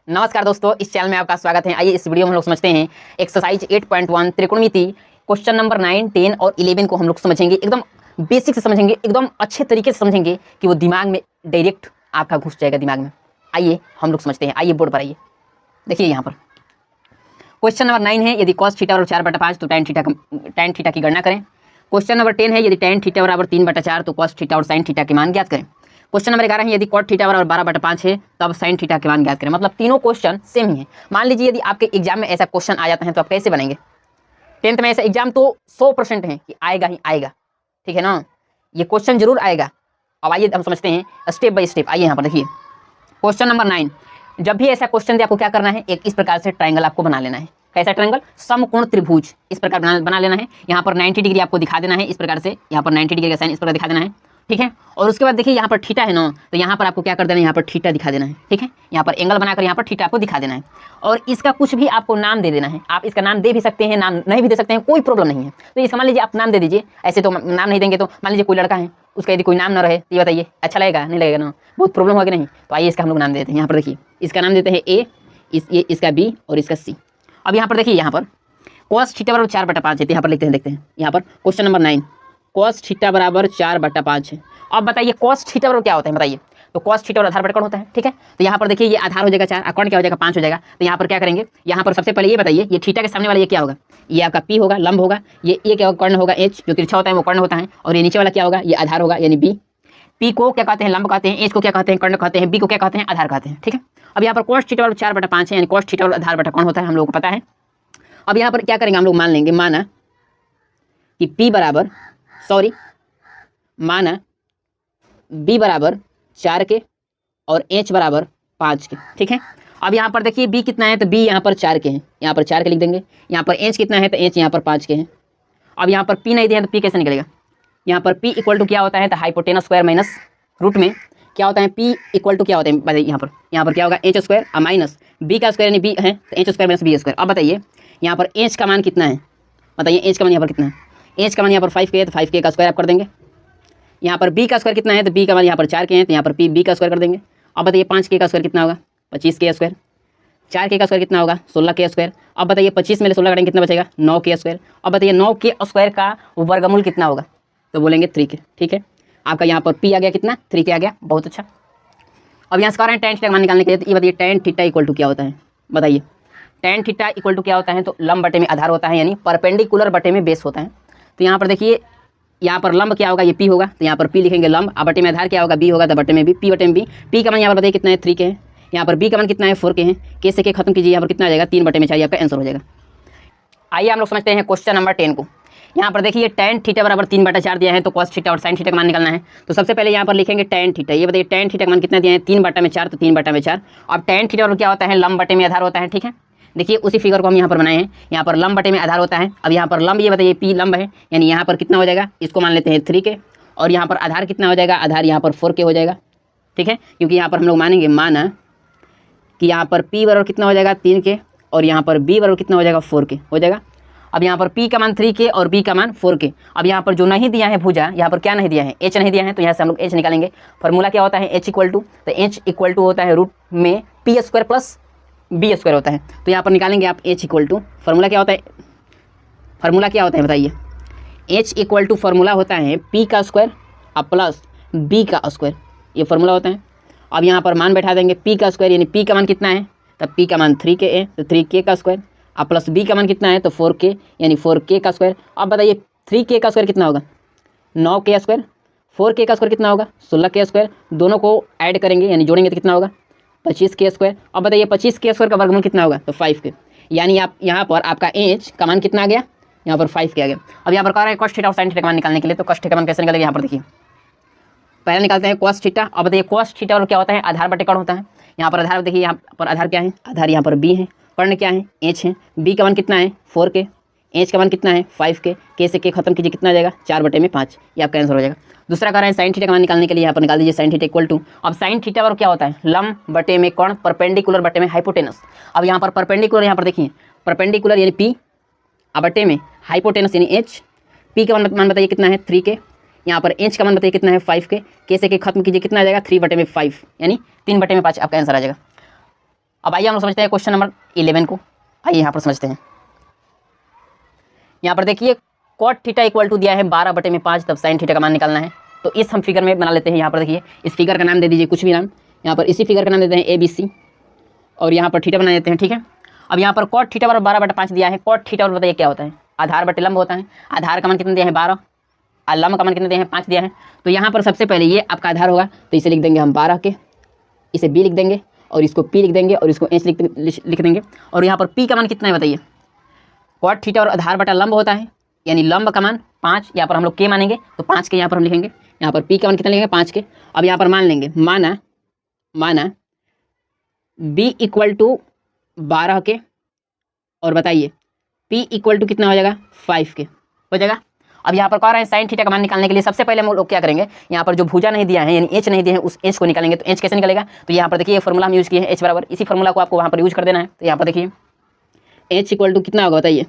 नमस्कार दोस्तों, इस चैनल में आपका स्वागत है। आइए इस वीडियो में हम लोग समझते हैं एक्सरसाइज 8.1 त्रिकोणमिति क्वेश्चन नंबर 9, 10 और 11 को हम लोग समझेंगे। एकदम बेसिक से समझेंगे, एकदम अच्छे तरीके से समझेंगे कि वो दिमाग में डायरेक्ट आपका घुस जाएगा दिमाग में। आइए हम लोग समझते हैं। आइए बोर्ड पर आइए, देखिए यहाँ पर क्वेश्चन नंबर 9 है, यदि cos थीटा बराबर 4/5 तो tan थीटा की गणना करें। क्वेश्चन नंबर 10 है, यदि tan थीटा बराबर 3/4 तो cos थीटा और sin थीटा के मान ज्ञात करें। क्वेश्चन नंबर 11 है, यदि cot थीटा बराबर 12/5 है तब sin थीटा के मान ज्ञात करें। मतलब तीनों क्वेश्चन सेम ही है। मान लीजिए यदि आपके एग्जाम में ऐसा क्वेश्चन आ जाता है तो आप कैसे बनेंगे। 10th में ऐसा एग्जाम तो 100% है कि आएगा ही आएगा, ठीक है ना, ये क्वेश्चन जरूर आएगा। अब आइए हम समझते हैं स्टेप बाय स्टेप। आइए यहाँ पर देखिए क्वेश्चन नंबर 9, जब भी ऐसा क्वेश्चन दे आपको क्या करना है, एक इस प्रकार से ट्रायंगल आपको बना लेना है। कैसा ट्रायंगल? समकोण त्रिभुज इस प्रकार बना लेना है। यहाँ पर 90 डिग्री आपको दिखा देना है इस प्रकार से, यहाँ पर 90 डिग्री का साइन इस प्रकार दिखा देना है, ठीक है। और उसके बाद देखिए यहाँ पर थीटा है ना, तो यहाँ पर आपको क्या कर देना है, यहाँ पर थीटा दिखा देना है, ठीक है। यहाँ पर एंगल बनाकर यहाँ पर थीटा आपको दिखा देना है और इसका कुछ भी आपको नाम दे देना है। आप इसका नाम दे भी सकते हैं, नाम नहीं भी दे सकते हैं, कोई प्रॉब्लम नहीं है। तो इसका मान लीजिए आप नाम दे दीजिए। ऐसे तो नाम नहीं देंगे तो मान लीजिए कोई लड़का है, उसका यदि कोई नाम ना रहे तो ये बताइए अच्छा लगेगा? नहीं लगेगा ना, बहुत प्रॉब्लम होगी नहीं। तो आइए इसका हम लोग नाम देते हैं। यहाँ पर देखिए इसका नाम देते हैं ए, इसका बी और इसका सी। अब यहाँ पर देखिए यहाँ पर cos थीटा बराबर 4/5 है, तो यहाँ पर लिखते हैं, देखते हैं यहाँ पर क्वेश्चन नंबर 9 cos थीटा बराबर 4/5 है। अब बताइए cos थीटा बराबर क्या होता है बताइए। तो cos थीटा बराबर आधार बटे कोण होता है, ठीक है। तो यहाँ पर देखिए ये आधार हो जाएगा 4 और कोण क्या हो जाएगा 5 हो जाएगा। तो यहाँ पर क्या करेंगे, यहाँ पर सबसे पहले ये बताइए ये थीटा के सामने वाला ये क्या होगा, ये आपका P होगा, लंब होगा। ये क्या होगा, कर्ण होगा H, जो तिरछा होता है वो कर्ण होता है। और ये नीचे वाला क्या होगा, ये आधार होगा यानी B। P को क्या कहते हैं, लंब कहते हैं। H को क्या कहते हैं, कर्ण कहते हैं। B को क्या कहते हैं, आधार कहते हैं, ठीक है। अब यहाँ पर cos थीटा बराबर 4/5 है यानी cos थीटा बराबर आधार बटा कोण होता है, हम लोगों को पता है। अब यहाँ पर क्या करेंगे हम लोग, मान लेंगे, माना कि B बराबर 4 के और H बराबर 5 के, ठीक है। अब यहाँ पर देखिए B कितना है, तो B यहाँ पर 4 के हैं, यहाँ पर 4 के लिख देंगे। यहाँ पर H कितना है, तो H यहाँ पर 5 के हैं। अब यहाँ पर P नहीं दिया तो P कैसे निकलेगा। यहाँ पर P इक्वल टू क्या होता है, तो हाइपोटेनस स्क्वायर माइनस रूट में क्या होता है, P इक्वल टू क्या होता है बताइए। यहाँ पर क्या होगा, H स्क्वायर और माइनस B का स्क्वायर यानी B है, तो H square minus B square. अब बताइए यहाँ पर H का मान कितना है, बताइए H का मान यहाँ पर कितना है। H का मान यहाँ पर 5K है, तो 5K का स्क्वायर आप कर देंगे। यहाँ पर B का स्क्वायर कितना है, तो B का मान यहाँ पर 4K है, तो यहाँ पर B का स्क्वायर कर देंगे। अब बताइए 5K का स्क्वायर कितना होगा, 25K स्क्वायर। 4K का स्क्वायर कितना होगा, 16K स्क्वायर। अब बताइए 25 में 16 कटेंगे कितना बचेगा, 9K स्क्वायर। अब बताइए 9K स्क्वायर का वर्गमूल कितना होगा, तो बोलेंगे 3K, ठीक है। आपका यहाँ पर P आ गया कितना, 3K आ गया, बहुत अच्छा। अब यहाँ से कह रहे हैं tan थीटा का मान निकालने के लिए, तो ये बताइए tan थीटा इक्वल टू क्या होता है, बताइए tan थीटा इक्वल टू क्या होता है, तो लंब बटे में आधार होता है यानी परपेंडिकुलर बटे में बेस होता है। तो यहाँ पर देखिए यहाँ पर लंब क्या होगा, ये P होगा, तो यहाँ पर P लिखेंगे लंब। अब बटे में आधार क्या होगा, B होगा, तो बटे में B, P बटे में B। P का मान यहाँ पर बताइए कितना है, 3K है। यहाँ पर B का मान कितना है, 4K है। K से K खत्म कीजिए, यहाँ पर कितना आ जाएगा, 3/4 आपका आंसर हो जाएगा। आइए हम लोग समझते हैं क्वेश्चन नंबर 10 को। यहाँ पर देखिए tan थीटा बराबर 3/4 दिया है, तो cos थीटा और sin थीटा का मान निकालना है। तो सबसे पहले यहाँ पर लिखेंगे tan थीटा। ये बताइए tan थीटा का मान कितना दिया है, 3/4, तो 3/4। अब tan थीटा बराबर क्या होता है, लंब बटे में आधार होता है, ठीक है। देखिए उसी फिगर को हम यहाँ पर बनाए हैं, यहाँ पर लंब बटे में आधार होता है। अब यहाँ पर लंब ये बताइए P लंब है यानी यहाँ पर कितना हो जाएगा, इसको मान लेते हैं 3K। और यहाँ पर आधार कितना हो जाएगा, आधार यहाँ पर 4K हो जाएगा, ठीक है। क्योंकि यहाँ पर हम लोग मानेंगे, माना कि यहाँ पर P बराबर कितना हो जाएगा 3K और यहाँ पर B बराबर कितना हो जाएगा 4K हो जाएगा। अब यहाँ पर P का मान 3K और B का मान 4K। अब यहाँ पर जो नहीं दिया है भुजा, यहाँ पर क्या नहीं दिया है, H नहीं दिया है, तो यहाँ से हम लोग H निकालेंगे। फार्मूला क्या होता है, H इक्वल टू, तो H इक्वल टू होता है रूट में P square plus B square होता है। तो यहाँ पर निकालेंगे आप H इक्वल टू, फार्मूला क्या होता है, बताइए। H इक्वल टू फार्मूला होता है P का स्क्वायर और प्लस B का स्क्वायर, ये फार्मूला होता है। अब यहाँ पर मान बैठा देंगे P का स्क्वायर यानी P का मान कितना है, तब P का मान 3K है, तो 3K का स्क्वायर और प्लस B का मान कितना है, तो 4K यानी 4K का स्क्वायर। अब बताइए 3K का स्क्वायर कितना होगा, 9K स्क्वायर। 4K का स्क्वायर कितना होगा, 16K स्क्वायर। दोनों को ऐड करेंगे यानी जोड़ेंगे तो कितना होगा, 25K स्क्वायर। अब बताइए 25K स्क्वायर का वर्गमूल कितना होगा, तो 5K। यानी आप यहाँ पर आपका H का मान कितना आ गया, यहाँ पर 5K आ गया। अब यहाँ पर कह रहे हैं cos थीटा और sin थीटा का मान निकालने के लिए, तो cos थीटा का मान कैसे निकालेंगे, यहाँ पर देखिए पहले निकालते हैं cos थीटा। अब बताइए cos थीटा और क्या होता है, आधार बटे कोण होता है। यहाँ पर आधार देखिए, यहाँ पर आधार क्या है, आधार यहाँ पर B है, कर्ण क्या है, H है। B का मान कितना है 4K, H का मान कितना है 5K। K से K खत्म कीजिए, कितना आ जाएगा 4/5, ये आपका आंसर हो जाएगा। दूसरा कह रहे हैं sin थीटा का मान निकालने के लिए, यहाँ पर निकाल दीजिए sin थीटा इक्वल टू। अब sin थीटा और क्या होता है, लंब बटे में कोण, परपेंडिकुलर बटे में हाइपोटेनस। अब यहाँ पर परपेंडिकुलर, यहाँ पर देखिए परपेंडिकुलर यानी P बटे में हाइपोटेनस यानी H। P का मान बताइए कितना है 3K, यहाँ पर H का मान बताइए कितना है 5K। K से K खत्म कीजिए, कितना आ जाएगा 3/5 यानी 3/5 आपका आंसर आ जाएगा। अब आइए हम लोग समझते हैं क्वेश्चन नंबर 11 को। आइए यहाँ पर समझते हैं। यहाँ पर देखिए कॉट थीटा इक्वल टू दिया है 12/5, तब साइन थीटा का मान निकालना है। तो इस हम फिगर में बना लेते हैं। यहाँ पर देखिए इस फिगर का नाम दे दीजिए कुछ भी नाम, यहाँ पर इसी फिगर का नाम देते हैं ABC और यहाँ पर थीटा बना देते हैं, ठीक है। अब यहाँ पर कॉट थीटा बराबर 12/5 दिया है। कॉट थीटा और बताइए क्या होता है, आधार बटे लंब होता है। आधार का मान कितना दिया है 12 और लंब का मान कितना दिया है 5 दिया है। तो यहाँ पर सबसे पहले ये आपका आधार होगा, तो इसे लिख देंगे हम 12 के, इसे B लिख देंगे और इसको P लिख देंगे और इसको H लिख देंगे। और यहाँ पर P का मान कितना है बताइए, कॉट थीटा और आधार बटा लंब होता है, यानी लंब का मान 5, यहाँ पर हम लोग K मानेंगे तो 5 के यहाँ पर हम लिखेंगे। यहाँ पर P का मान कितना लिखेंगे 5 के। अब यहाँ पर मान लेंगे, माना B इक्वल टू 12 के और बताइए P इक्वल टू कितना हो जाएगा 5 के, हो जाएगा। अब यहाँ पर कह रहे हैं साइन थीटा का मान निकालने के लिए सबसे पहले हम लोग क्या करेंगे, यहाँ पर जो भुजा नहीं दिया है यानी H नहीं दिया है उस H को निकालेंगे। तो H कैसे निकलेगा, तो यहाँ पर देखिए ये फॉर्मूला हम यूज़ किए हैं H बराबर, इसी फॉर्मूला को आपको वहाँ पर यूज़ कर देना है। तो यहाँ पर देखिए H इक्वल टू कितना होगा बताइए,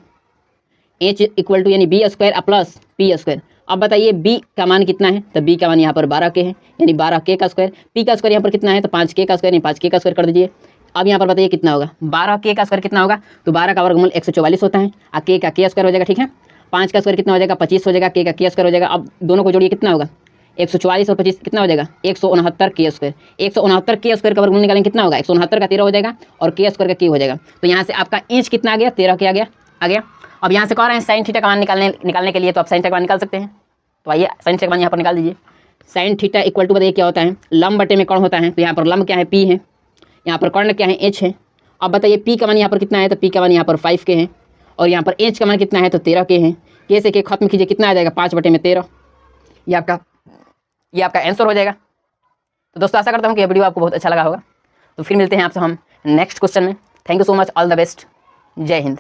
H इक्वल टू यानी B² प्लस P²। अब बताइए B का मान कितना है, तो B का मान यहाँ पर 12 के है, यानी 12K का स्क्वायर। P का स्क्वायर यहाँ पर कितना है, तो 5K का स्क्वायर, यानी 5K का स्क्वायर कर दीजिए। अब यहाँ पर बताइए कितना होगा, 12K का स्क्वायर कितना होगा, तो 12 का वर्गमूल 144 होता है और K का K स्क्वायर हो जाएगा, ठीक है। 5 का स्क्वायर कितना हो जाएगा 25 हो जाएगा, K का K स्क्वायर हो जाएगा। अब दोनों को जोड़िए कितना होगा, 144 और 25 कितना हो जाएगा 169 K स्क्वायर। 169 K स्क्वायर का वर्गमूल निकालेंगे कितना होगा, 169 का 13 हो जाएगा और K स्क्वायर का K हो जाएगा। तो यहाँ से आपका इंच कितना आ गया, 13 के आ गया। अब यहाँ से कह रहे हैं साइन थीटा का मान निकालने के लिए, तो आप साइन थीटा का मान निकाल सकते हैं। तो आइए साइन थीटा का मान यहाँ पर निकाल दीजिए। साइन थीटा इक्वल टू बताइए क्या होता है, लंब बटे में कर्ण होता है। तो यहाँ पर लंब क्या है P है, यहाँ पर कर्ण क्या है H है। अब बताइए P का मान यहाँ पर कितना है, तो P का मान यहाँ पर 5 के है और यहाँ पर H का मान कितना है, तो 13 के है। K से K खत्म कीजिए कितना आ जाएगा 5/13, ये आपका आंसर हो जाएगा। तो दोस्तों आशा करता हूँ कि ये वीडियो आपको बहुत अच्छा लगा होगा। तो फिर मिलते हैं आपसे हम नेक्स्ट क्वेश्चन में। Thank you so much, all the best, जय हिंद।